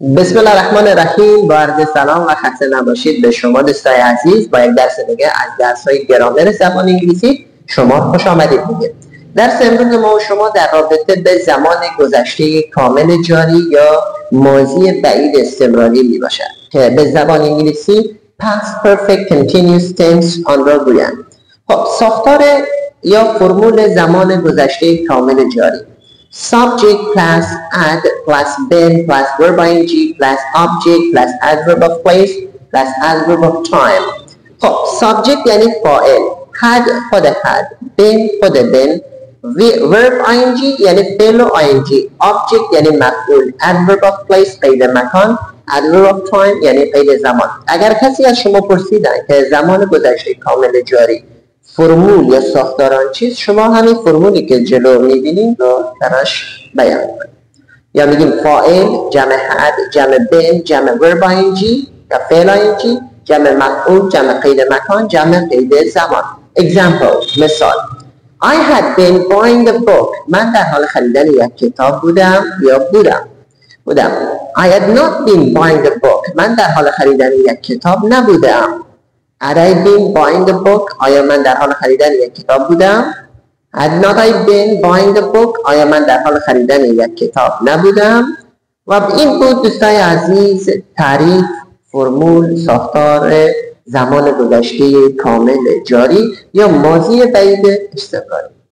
بسم الله الرحمن الرحیم. با عرض سلام و خسته نباشید به شما دوستای عزیز. با یک درس دیگه از درس‌های گرامر زبان انگلیسی شما خوش آمدید میگه. درس امروز ما و شما در رابطه به زمان گذشته کامل جاری یا ماضی بعید استمراری می باشد که به زبان انگلیسی past perfect continuous tense آن را گویند. خب ساختار یا فرمول زمان گذشته کامل جاری: subject plus add plus been plus verb ing plus object plus adverb of place plus adverb of time. خب subject یعنی فاعل، had خود had، been خود been، verb ing یعنی فعل و ing، object یعنی مفعول، adverb of place قید مکان، adverb of time یعنی قید زمان. اگر کسی از شما پرسیدن که زمان گذشته کامل جاری فرمول یا ساختار آن چیست، شما همین فرمولی که جلو می‌بینید رو براش بیان کنید. یا میگیم فاعل جمع had، جمع been، جمع verb ing یا فعل ing، جمع مفعول، جمع قید مکان، جمع قید زمان. example مثال: I had been buying a book. من در حال خریدن یک کتاب بودم یا بودم. I had not been buying a book. من در حال خریدن یک کتاب نبودم. Had I been buying a book? آیا من در حال خریدن یک کتاب بودم؟ Had not I been buying a book? آیا من در حال خریدن یک کتاب نبودم؟ و این بود دوستای عزیز تعریف فرمول ساختار زمان گذشته کامل جاری یا ماضی بعید استمراری.